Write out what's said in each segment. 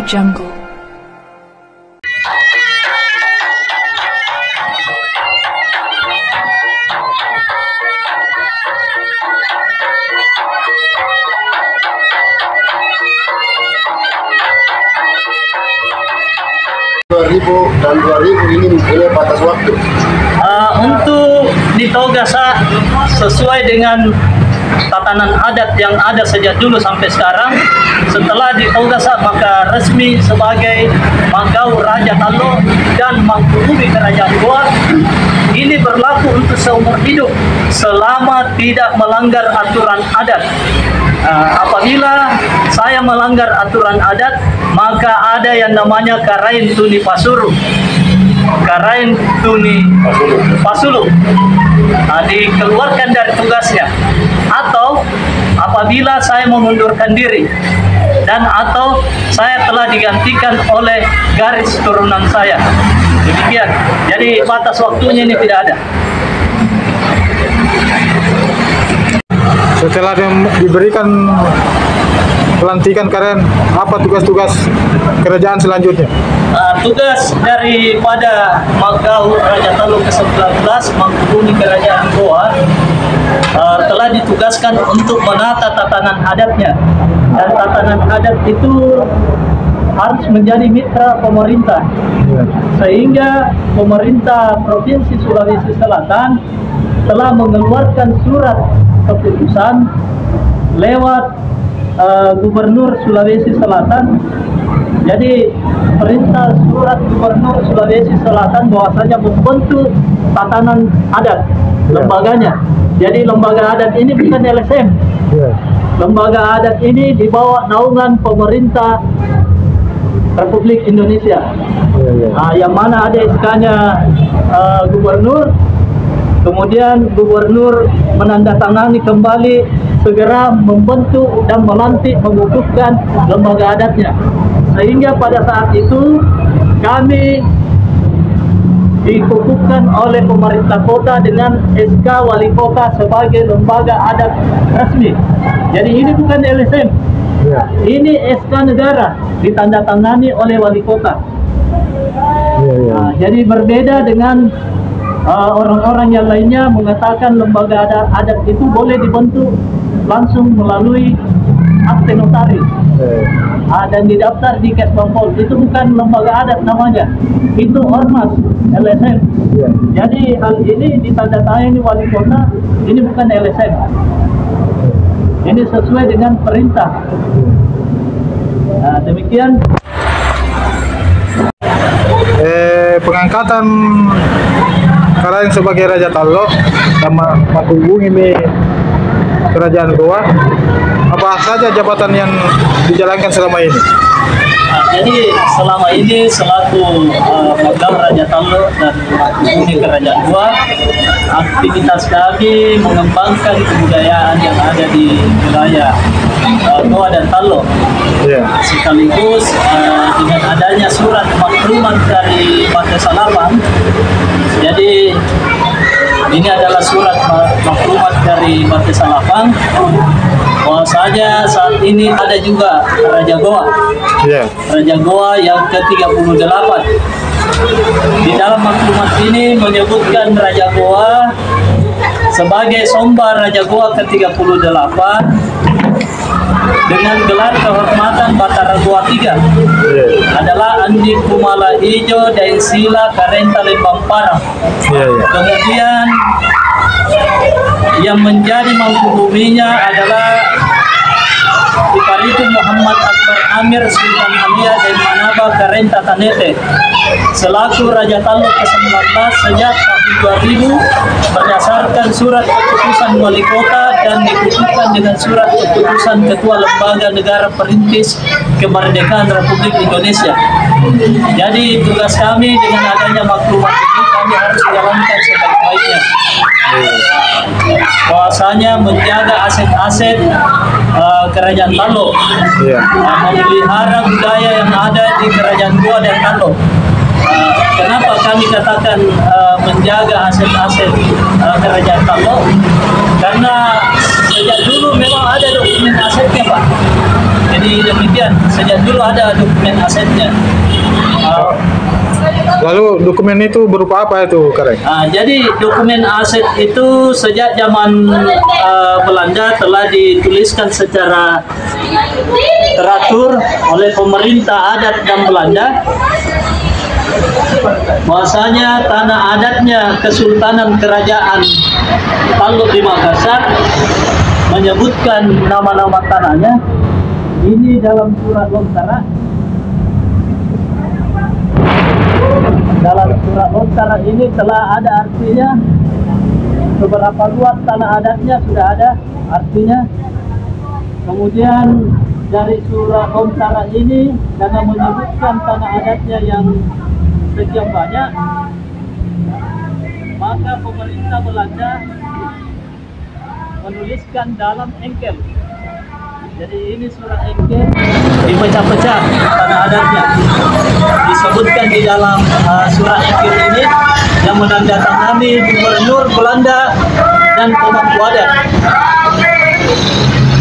Jungle. Dan 2000 ini batas waktu. Untuk di Togasa sesuai dengan tatanan adat yang ada sejak dulu sampai sekarang. Setelah di Togasa maka resmi sebagai Manggau Raja Tallo dan Mangkubumi Kerajaan Goa. Ini berlaku untuk seumur hidup selama tidak melanggar aturan adat. Apabila saya melanggar aturan adat, maka ada yang namanya Karain Tuni Pasuru, Karain Tuni Pasulu, dikeluarkan dari tugasnya. Atau apabila saya mengundurkan diri dan atau saya telah digantikan oleh garis turunan saya. Demikian. Jadi batas waktunya ini tidak ada. Setelah diberikan pelantikan kalian, apa tugas-tugas kerajaan selanjutnya? Tugas daripada Manggau Raja Tallo ke-19 Mangkubumi Kerajaan Goa telah ditugaskan untuk menata tatanan adatnya, dan tatanan adat itu harus menjadi mitra pemerintah, sehingga pemerintah Provinsi Sulawesi Selatan telah mengeluarkan surat keputusan lewat Gubernur Sulawesi Selatan. Jadi perintah surat Gubernur Sulawesi Selatan bahwasanya membentuk tatanan adat lembaganya. Jadi lembaga adat ini bukan LSM. Lembaga adat ini di bawah naungan pemerintah Republik Indonesia. Yang mana ada SK-nya Gubernur. Kemudian Gubernur menandatangani kembali segera membentuk dan melantik mengukuhkan lembaga adatnya. Sehingga pada saat itu kami dikukuhkan oleh pemerintah kota dengan SK Wali Kota sebagai lembaga adat resmi. Jadi ini bukan LSM. Ini SK negara ditandatangani oleh Wali Kota. Jadi berbeda dengan orang-orang yang lainnya mengatakan lembaga adat itu boleh dibentuk langsung melalui akte notaris dan didaftar di Kesbangpol. Itu bukan lembaga adat namanya, itu ormas LSM. Jadi hal ini ditandatangani Wali Kota, ini bukan LSM. Ini sesuai dengan perintah. Demikian. Pengangkatan kalian sebagai Raja Tallo sama Mangkubumi Kerajaan Goa, apa saja jabatan yang dijalankan selama ini? Jadi selama ini selaku Manggau Raja Tallo dan Mangkubumi Kerajaan Goa, aktivitas kami mengembangkan kebudayaan yang ada di wilayah Goa dan Tallo. Sekaligus dengan adanya surat maklumat dari Partai Salapang. Jadi ini adalah surat maklumat dari Partai Salapang bahwasanya saat ini ada juga Raja Goa. Raja Goa yang ke-38. Di dalam maklumat ini menyebutkan Raja Goa sebagai Somba Raja Goa ke-38 dengan gelar kehormatan Batara Goa 3 adalah Andi Kumala Ijo dan Sila Karenta Lembang Parang. Kemudian yang menjadi Mangkubuminya adalah Iparitu Muhammad Akbar Amir Sultan Alia dan Manaba Karenta Tanete selaku Raja Tallo ke-19 sejak tahun 2000 berdasarkan surat keputusan Wali Kota dan dikukuhkan dengan surat keputusan Ketua Lembaga Negara Perintis Kemerdekaan Republik Indonesia. Jadi tugas kami dengan adanya maklumat ini kami harus jalankan sebaik-baiknya. Bahwasanya menjaga aset-aset Kerajaan Tallo, memelihara budaya yang ada di Kerajaan Goa dan Tallo. Kenapa kami katakan menjaga aset-aset Kerajaan Tallo? Karena sejak dulu memang ada dokumen asetnya Pak. Jadi demikian, sejak dulu ada dokumen asetnya. Lalu dokumen itu berupa apa itu, Kareng? Jadi dokumen aset itu sejak zaman Belanda telah dituliskan secara teratur oleh pemerintah adat dan Belanda, bahwasanya tanah adatnya Kesultanan Kerajaan Taluk di Makassar menyebutkan nama-nama tanahnya. Ini dalam surat Lontara. Dalam surat Lontara ini telah ada artinya, beberapa luas tanah adatnya sudah ada artinya. Kemudian dari surat Lontara ini karena menyebutkan tanah adatnya yang sekian banyak, maka pemerintah Belanda menuliskan dalam engkel. Jadi ini surat engkel dipecah-pecah tanah adatnya. Disebutkan di dalam surat engkel ini yang menandatangani Gubernur Belanda dan pemangku adat.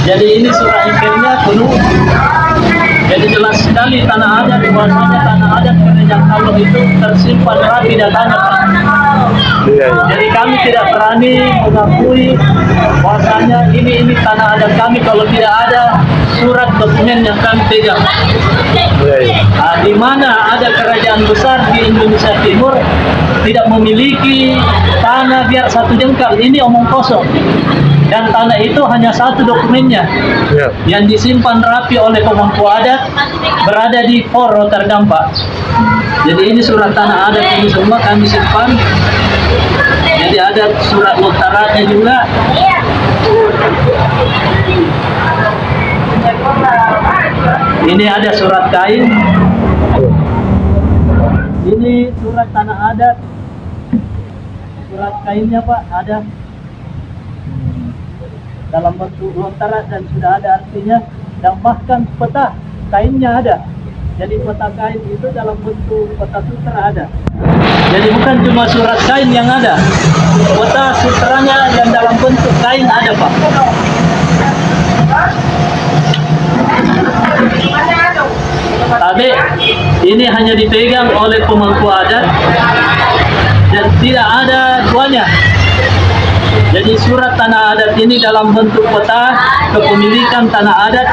Jadi ini surat engkelnya penuh. Jadi jelas sekali tanah adat, bahwasanya tanah adat Kerajaan Taluk itu tersimpan rapi datanya. Jadi kami tidak berani mengakui bahwasanya ini tanah adat kami kalau tidak ada surat dokumen yang kami pegang. Di mana ada kerajaan besar di Indonesia Timur tidak memiliki tanah biar satu jengkal, ini omong kosong. Dan tanah itu hanya satu dokumennya yang disimpan rapi oleh pemangku adat, berada di Port Rotterdam Pak. Jadi ini surat tanah adat ini semua kami simpan. Jadi ada surat Lontaranya juga. Ini ada surat kain. Ini surat tanah adat. Surat kainnya Pak ada dalam bentuk lontara dan sudah ada artinya, dan bahkan peta kainnya ada. Jadi peta kain itu dalam bentuk peta sutra ada. Jadi bukan cuma surat kain yang ada, peta sutranya yang dalam bentuk kain ada Pak. Tapi ini hanya dipegang oleh pemangku adat dan tidak ada duanya. Jadi surat tanah adat ini dalam bentuk peta kepemilikan tanah adat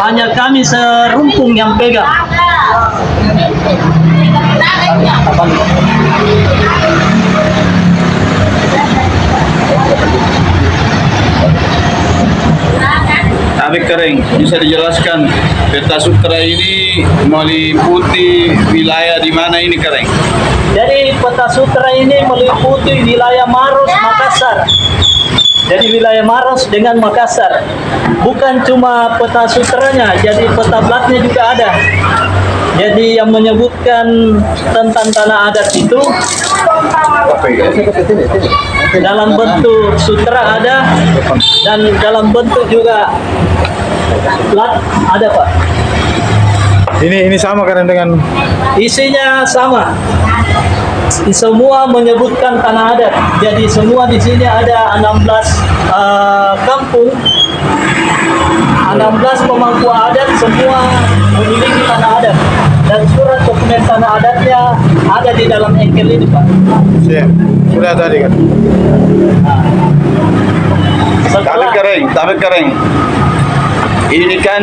hanya kami serumpung yang pegang. Tapi Kareng, bisa dijelaskan peta sutra ini meliputi wilayah di mana ini Kareng? Jadi peta sutra ini meliputi wilayah Maros, Makassar. Jadi wilayah Maros dengan Makassar. Bukan cuma peta sutranya, jadi peta platnya juga ada. Jadi yang menyebutkan tentang tanah adat itu dalam bentuk sutra ada, dan dalam bentuk juga plat ada Pak. Ini sama kan dengan isinya sama. Semua menyebutkan tanah adat. Jadi semua di sini ada 16 kampung, 16 pemangku adat, semua memiliki tanah adat. Dan surat dokumen tanah adatnya ada di dalam engkel ini Pak. Siap. Sudah tadi kan. Tapi Kareng, ini kan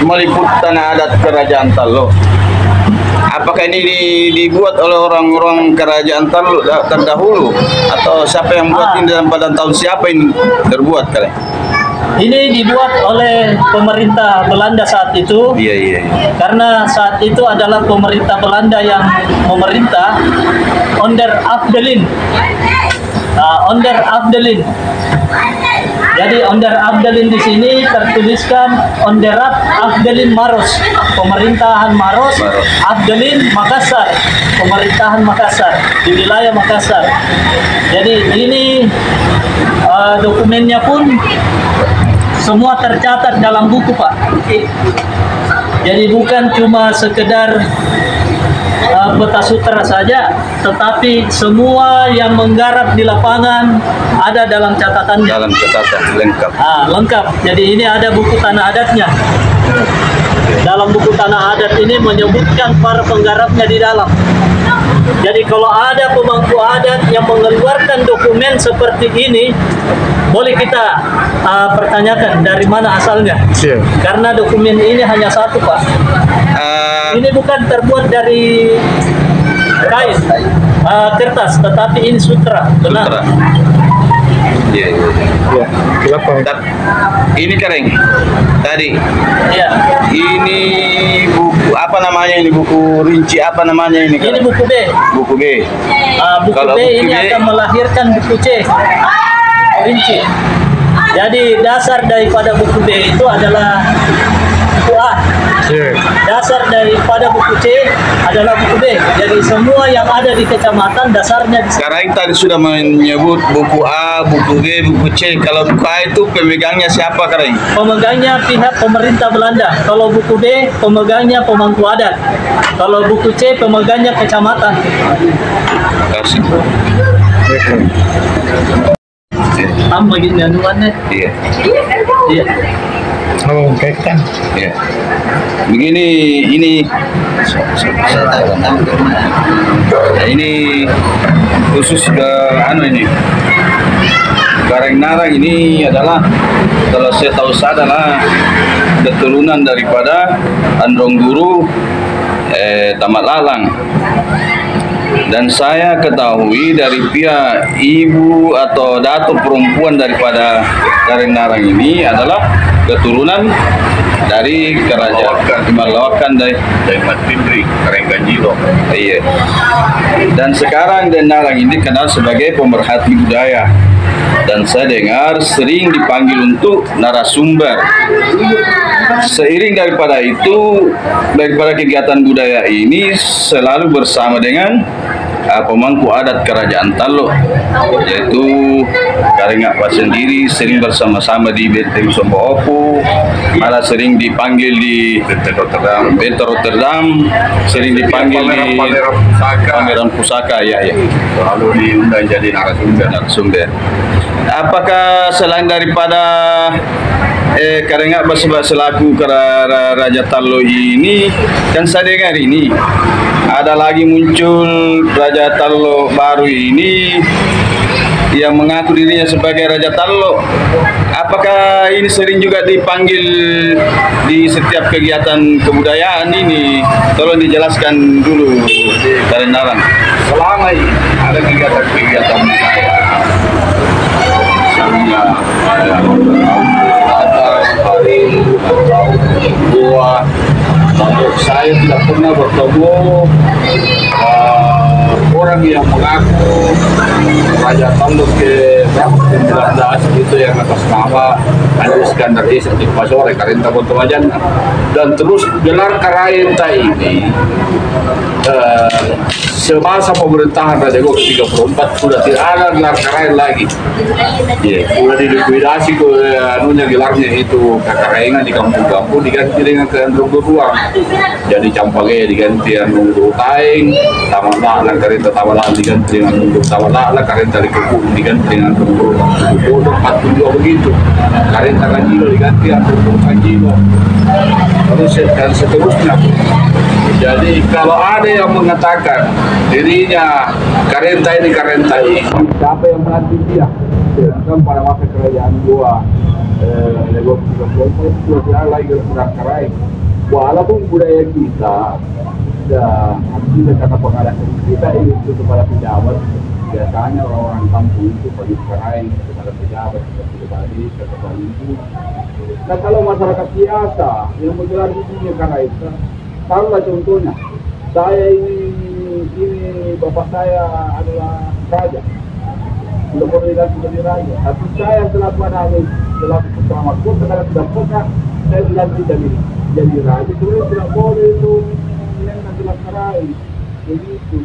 meliput tanah adat Kerajaan Taluk. Apakah ini dibuat oleh orang-orang Kerajaan Taluk terdahulu, atau siapa yang buat ini dan pada tahun siapa ini terbuat Kareng? Ini dibuat oleh pemerintah Belanda saat itu. Iya. Karena saat itu adalah pemerintah Belanda yang memerintah onder Afdelin. Onder Afdelin. Jadi onder Afdelin di sini tertuliskan Onderat Afdelin Maros, pemerintahan Maros, Afdelin Makassar, pemerintahan Makassar di wilayah Makassar. Jadi ini dokumennya pun semua tercatat dalam buku Pak. Jadi bukan cuma sekedar peta sutra saja, tetapi semua yang menggarap di lapangan ada dalam catatannya. Dalam catatan lengkap. Lengkap. Jadi ini ada buku tanah adatnya. Dalam buku tanah adat ini menyebutkan para penggarapnya di dalam. Jadi kalau ada pemangku adat yang mengeluarkan dokumen seperti ini, boleh kita pertanyakan dari mana asalnya. Karena dokumen ini hanya satu, Pak. Ini bukan terbuat dari kain, kertas, tetapi ini sutra. Benar. Sutra. Iya. Ini kering. Tadi. Iya. Ini buku apa namanya ini, buku rinci apa namanya ini? Ini buku B. Buku B. Buku Kalau B buku ini B akan melahirkan buku C. Rinci. Jadi dasar daripada buku B itu adalah buku A. Dasar daripada buku C adalah buku B. Jadi semua yang ada di kecamatan dasarnya di sekarang tadi sudah menyebut buku A, buku B, buku C. Kalau buku A itu pemegangnya siapa, Kering? Pemegangnya pihak pemerintah Belanda. Kalau buku B pemegangnya pemangku adat. Kalau buku C pemegangnya kecamatan. Kasih. Tambah gini anuannya. Iya. Iya. Ya. Begini, ini ini khusus ke ini. Kareng Narang ini adalah, kalau saya tahu adalah keturunan daripada Androng Guru Tamat Lalang. Dan saya ketahui dari pihak ibu atau datuk perempuan daripada Kareng Narang ini adalah keturunan dari kerajaan Malawakan dari Mat Pindri, Kareng Ganjilo. Iya. Dan sekarang Den Narang ini dikenal sebagai pemerhati budaya. Dan saya dengar sering dipanggil untuk narasumber. Seiring daripada itu, daripada kegiatan budaya ini selalu bersama dengan pemangku adat kerajaan Tallo, yaitu Karengak Pak sendiri sering bersama-sama di Benteng Somboopu, malah sering dipanggil di Benteng Rotterdam, sering dipanggil di Pameran Pusaka, ya. Lalu diundang jadi narasumber. Apakah selain daripada Karengak selaku Raja Tallo ini, kan saya dengar ini ada lagi muncul Raja Tallo baru ini yang mengaku dirinya sebagai Raja Tallo. Apakah ini sering juga dipanggil di setiap kegiatan kebudayaan ini? Tolong dijelaskan dulu, Kareng Narang. Selama ini ada kegiatan-kegiatan budaya, misalnya saya tidak pernah bertemu orang yang mengaku Raja Tallo ke-19 itu yang atas nama Andi Iskandar Is Antik Pasore Karenta Bontomajan, dan terus gelar Karenta ini semasa pemerintahan Raja Go ke-34 sudah tidak ada gelar Karaen lagi. Sudah dilikuidasi ke gelarnya itu Kakarengan di kampung-kampung, diganti dengan Androng Guru. Jadi Campage diganti Androng Guru Taing, Taman Lalang Karenta Taman Lalang diganti dengan Androng Guru Taman Lalang, Karenta Likupung diganti dengan Androng Guru Likupung, 42 begitu. Karenta Ganjilo diganti Androng Guru Ganjilo, terus dan seterusnya. Jadi kalau ada yang mengatakan dirinya Karenta ini, siapa yang melatih dia? Kan pada masa kerajaan gua Lego 34 itu tidak lagi gerak Karaeng. Walaupun budaya kita tidak kata pengalaman kita itu kepada pejabat, biasanya orang-orang kampung itu bagi Karaeng kepada pejabat seperti kepala ibu. Nah kalau masyarakat biasa yang menggelar dirinya Karaeng, taruhlah contohnya, saya ini bapak saya adalah raja, sudah boleh diganti jadi raja, tapi saya selaku anak selaku putra mahkota karena sudah pernah saya diganti jadi raja, sebenarnya tidak boleh itu yang dilaksanakan begitu,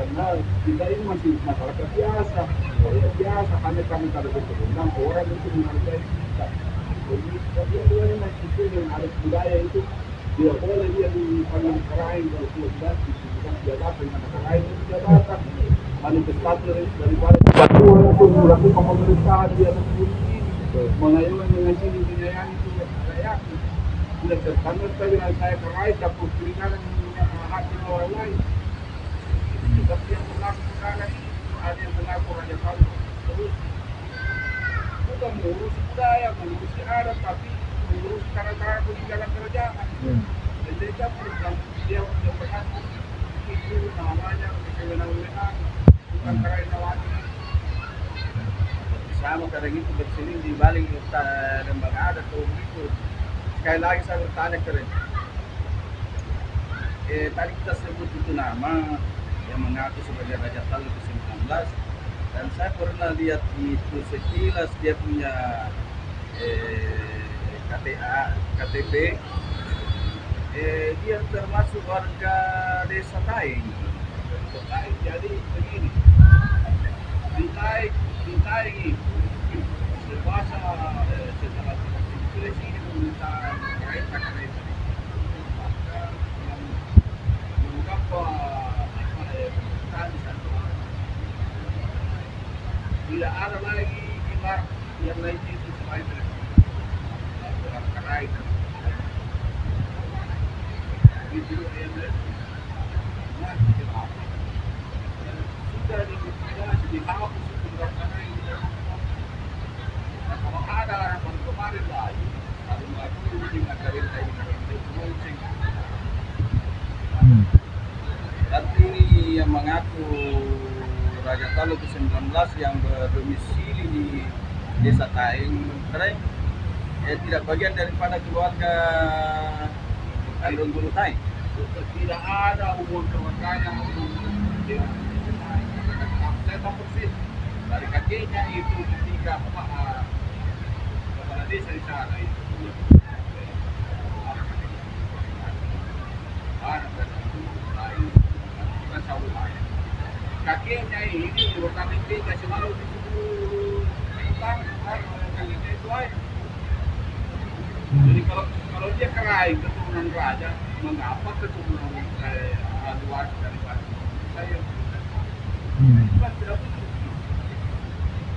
karena kita ini masih masyarakat biasa, hanya kami kalau berundang orang itu menghargai kita. Jadi tapi yang masih yang ada budaya itu tidak boleh dia dipanggil Karaeng kalau sudah mendapatkan jabatan katakan lain itu jabatan manifestasi daripada bantuan untuk melakukan pemerintahan di atas bumi ini mengayomi mengasih menyayangi itu rakyat tidak tertanda dengan saya kerai dapur keringanan hati orang lain tetapi yang mengaku keringanan ini ada yang mengaku raja kamu terus bukan mengurus budaya mengurus adat tapi mengurus cara-cara peninggalan kerajaan dan mereka program dia yang berhasil itu namanya kewenangan bukan kewenangan sama kadang itu berseling di balik lembaga adat atau begitu. Sekali lagi saya bertanya keren tadi kita sebut itu nama yang mengaku sebagai Raja Talu ke-19 dan saya pernah lihat itu sekilas dia punya KTP dia termasuk warga desa Taing. Jadi begini di Taing itu sebahasa setelah presiden meminta kaitan kereta maka yang mengapa pemerintahan di sana tidak ada lagi ibarat yang lain itu selain dalam kereta itu yang sudah dihapus sudah karena ini kalau ada yang kemarin lagi kalau aku dengan kereta ini itu tapi ini yang mengaku Raja Talu ke-19 yang berdomisili di Desa Taing tidak bagian daripada keluarga Alun Guru Taing. Tidak ada hubungan keluarganya dengan Desa Taing. Saya tahu persis dari kakeknya itu ketika kepala desa di sana itu kakeknya ini bukan ini kasih malu di situ utang kakeknya itu aja. Jadi kalau dia kerai keturunan raja, mengapa keturunan luar daripada saya? Bukan tidak betul.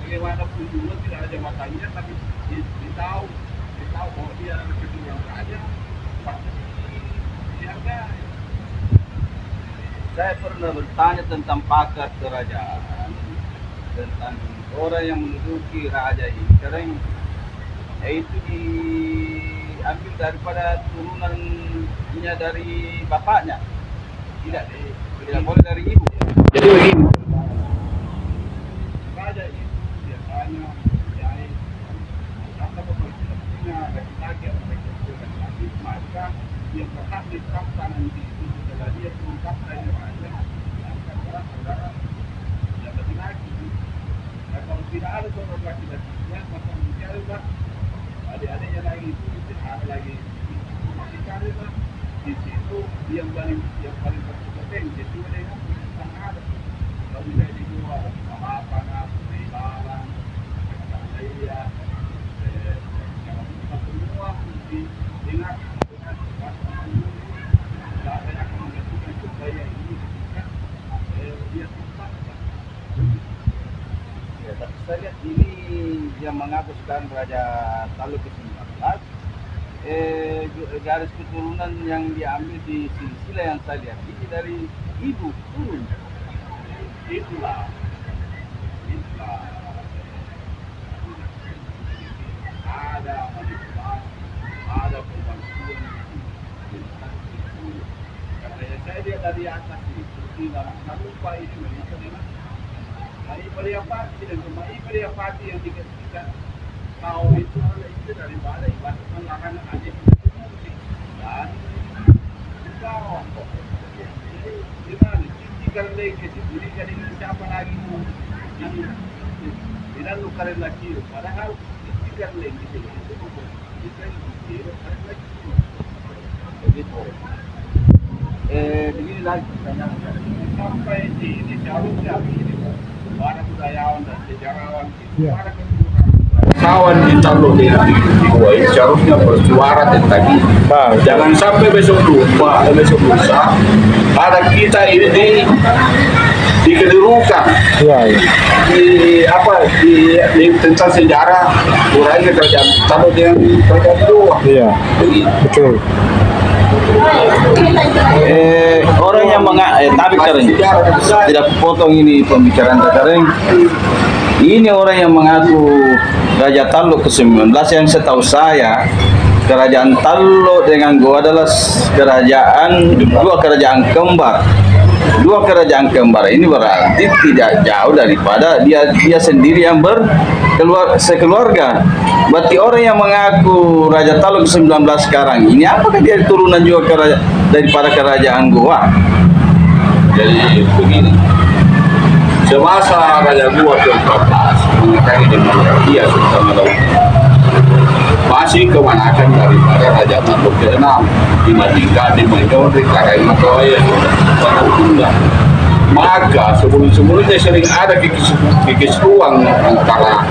Bagaimanapun juga tidak ada matanya, tapi ditahu bahwa dia keturunan raja, pasti dihargai. Saya pernah bertanya tentang pakar kerajaan, tentang orang yang menduduki raja ini, karena itu diambil daripada turunannya dari bapaknya, tidak boleh dari ibu. Jadi begini, raja itu biasanya mempunyai atau punya laki-laki atau laki-laki, maka dia berhak ditetapkan nanti itu setelah dia terungkap dari raja adalah saudara yang laki-laki. Nah, kalau tidak ada seorang laki-lakinya, maka mencarilah adik-adiknya lagi itu ada lagi dicarilah di situ yang paling berkompetensi itu dengan tentang adat. Kalau misalnya di luar Mahapan, Pembalan, Kekasaya, yang semua mesti dengar dengan bahasa yang menentukan budaya ini kan dia tempat. Ya, tapi saya lihat ini yang mengaku sekarang Raja Talu ke-19 garis keturunan yang diambil di silsilah yang saya lihat ini dari ibu turun. Itulah ada manipulasi, ada pembantuan karena saya lihat dari atas itu tidak lupa ini mereka dengan Maipariapati dan Maipariapati yang dikatakan tahu itu dari mana ibarat lahan aja dan kau gimana jika lagi jadi jadi siapa lagi ini tidak lu karen lagi padahal jika lagi itu begitu begini lagi pertanyaan sampai di ini seharusnya ini para budayawan dan sejarawan itu para keturunan bangsawan di Talo di Gua ini seharusnya bersuara tentang ini. Nah, Jangan sampai besok lusa ada kita ini dikelirukan iya, iya. di tentang sejarah kurangnya kerajaan Talo dengan kerajaan Goa. Iya, betul. Orang yang tapi kering tidak potong ini pembicaraan kering. Ini orang yang mengaku Raja Talo ke-19 yang setahu saya kerajaan Talo dengan Goa adalah dua kerajaan kembar. Dua kerajaan kembar ini berarti tidak jauh daripada dia sendiri yang sekeluarga. Berarti orang yang mengaku Raja Talo ke-19 sekarang ini apakah dia turunan juga daripada kerajaan Goa? Jadi begini, semasa Raja Goa ke-14 mengenai demokrasi Sultan Laut masih kemanakan daripada Raja Talo ke-6 dibandingkan di Mandori karena Goa pada tunggal. Maka sebelum-sebelumnya sering ada kekisruan antara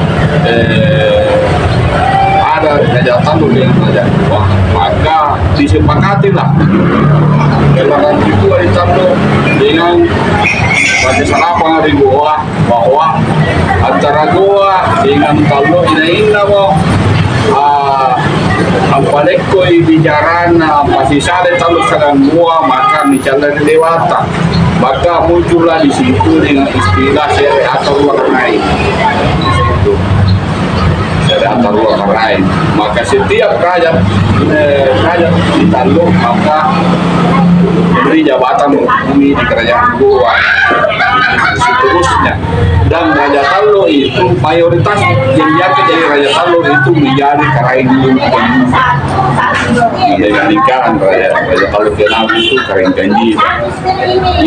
ada Raja Talo dengan Raja Goa, maka disepakatilah keluaran kedua di Talo dengan Raja Salapang di Goa bahwa antara Goa dengan Talo ini Ampalekoi bijaran pasisade Talo sedang Goa maka bicara lewata, maka muncullah di situ dengan istilah sere atau warnai. Atau luar lain, maka setiap raja di Talo maka beri jabatan bumi di kerajaan Goa seterusnya, dan Raja Talo itu mayoritas yang yakin dari Raja Talo itu menjadi Karaenggi dibandingkan Raja Talo ke-6 itu Karaenggi.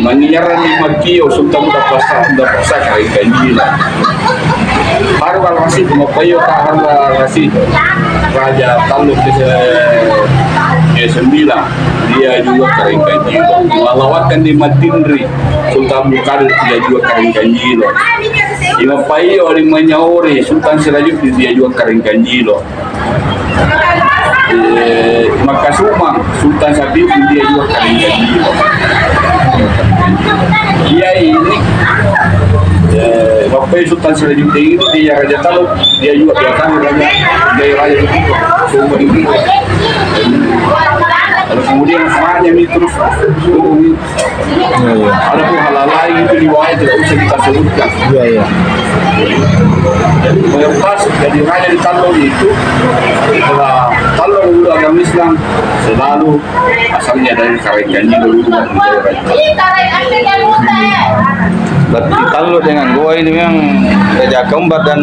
Menyiaran di Makio Sultan udah pasang Karaenggi lah. Harga Rasid Mapayo harga Rasid Raja Talo ke-9 dia juga Karaenggi melawatkan di Matindri Sultan Bukar dia juga Karaenggi di Mapayo di Manyauri Sultan Sirajuk dia juga Karaenggi Makasuma Sultan Sabit dia juga Karaenggi. Dia ini Bapak Sultan Sirajuk ini dia Raja Talo dia juga biarkan raja itu semua itu. Lalu kemudian semuanya ini terus ada pun hal lain itu di bawah tidak usah kita sebutkan. Iya, iya. Jadi mayoritas dari raja di Talo itu setelah Talo dulu agama Islam selalu asalnya dari Karaenggi dulu dari Berarti Talo dengan Goa ini memang raja kembar dan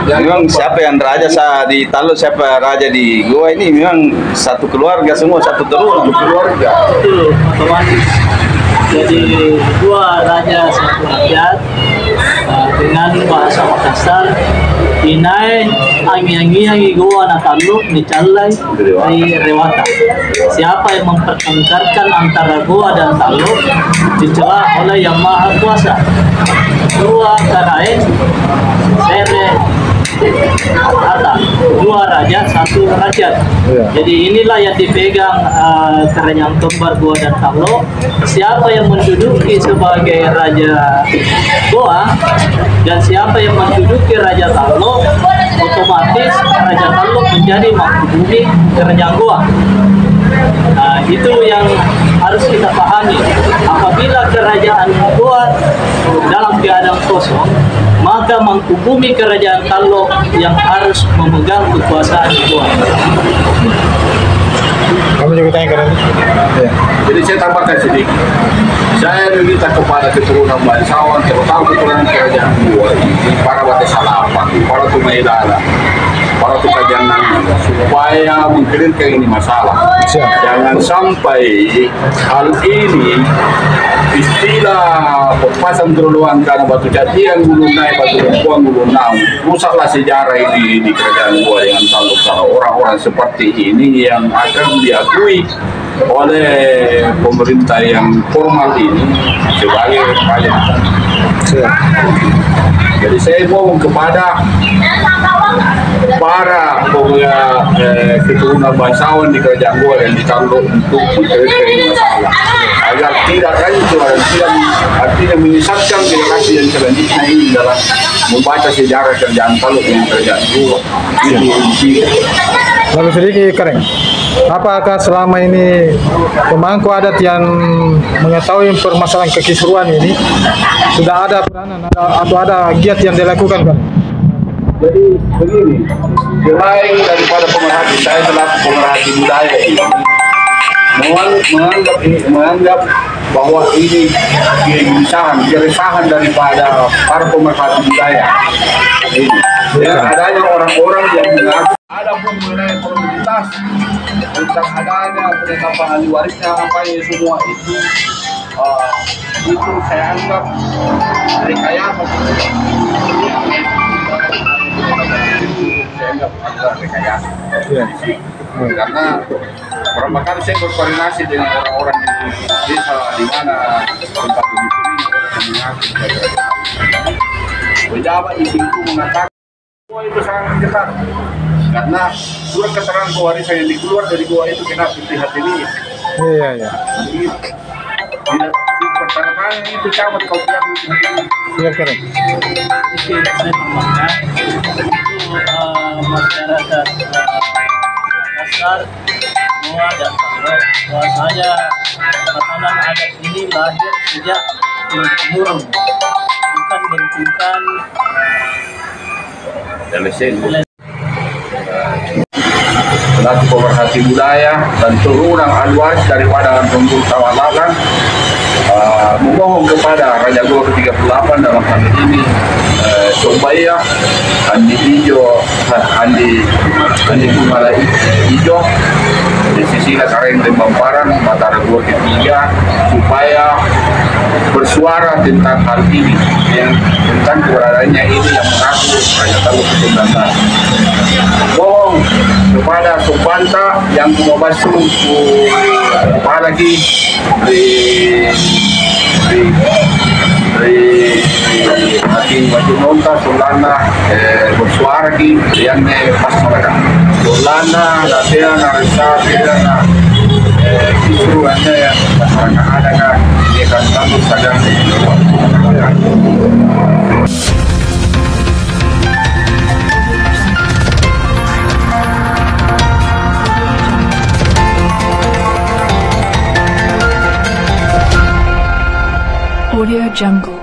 memang siapa yang raja di Talo siapa raja di Goa ini memang satu keluarga semua satu turunan keluarga. Itu otomatis. Jadi dua raja satu rakyat dengan bahasa Makassar. Inai angi-angi Goa na Talo ni Chalai di Rewata. Siapa yang mempertengkarkan antara Goa dan Talo dicela oleh Yang Maha Kuasa. Dua Karaeng, Sere, Hatta, dua raja, satu rakyat. Jadi inilah yang dipegang kerajaan kembar Goa dan Talo. Siapa yang menduduki sebagai raja Goa dan siapa yang menduduki raja Talo, otomatis raja Talo menjadi mangkubumi kerajaan Goa. Nah, itu yang harus kita pahami. Apabila kerajaan Goa dalam keadaan kosong, maka mangkubumi kerajaan Talo yang harus memegang kekuasaan di Goa. Kamu juga tanya kan? Ya. Jadi saya tambahkan sedikit. Saya meminta kepada keturunan bangsawan, terutama keturunan kerajaan Goa, para Bate Salapang, para Tumailala, para Tukajangan, supaya mengkelirkan ini masalah. Jangan sampai hal ini istilah pepasan terluang karena batu jatian gulung naik batu rempuan gulung naik rusaklah sejarah ini di kerajaan Goa dengan Talo kalau orang-orang seperti ini yang akan diakui oleh pemerintah yang formal ini sebagai raja. Jadi saya mohon kepada para keturunan bangsawan di kerajaan gua yang dicalon untuk menyelesaikan masalah agar tidak rancu dan tidak artinya menyesatkan generasi yang selanjutnya ini dalam membaca sejarah kerajaan Taluk dengan kerajaan gua. Lalu sedikit kering. Apakah selama ini pemangku adat yang mengetahui permasalahan kekisruan ini sudah ada peranan atau ada giat yang dilakukan kan? Jadi begini, selain daripada pemerhati, saya selaku pemerhati budaya ini menganggap bahwa ini keresahan daripada para pemerhati budaya. Ini dengan adanya orang-orang yang mengaku ada pun mengenai komunitas tentang adanya penetapan ahli warisnya apa ini semua itu saya anggap rekayasa. Saya anggap adalah rekayasa. Karena pertama kali saya berkoordinasi dengan orang-orang di desa di mana tempat domisili orang yang mengaku pejabat di situ mengatakan gua itu sangat dekat karena surat keterangan pewarisan yang dikeluar dari gua itu kena pihak ini. Iya. Pertama kali itu camat kau bilang Iya keren. Itu saya tambahkan itu masyarakat Makassar semua dan Taluk bahwasanya tatanan adat ini lahir sejak turun-temurun, bukan bentukan selaku pemerhati budaya dan turunan ahli waris daripada Tunggul Tawalagan memohon kepada Raja Goa ke-38 dalam hal ini Sombaya Andi Ijo Andi Kumala Ijo di sisi Kareng dan Bamparan Mataram Goa ke-3 supaya bersuara tentang hal ini yang tentang keberadaannya ini yang mengaku Raja Taluk ke-19. Mohon kepada Subanta yang membasuh apalagi Hakim Wajib Nonta Solana bersuara di yang pas mereka Solana latihan Arisa Bidana justru ada yang masyarakat ada kan dia akan sambut saja. Audio Jungle.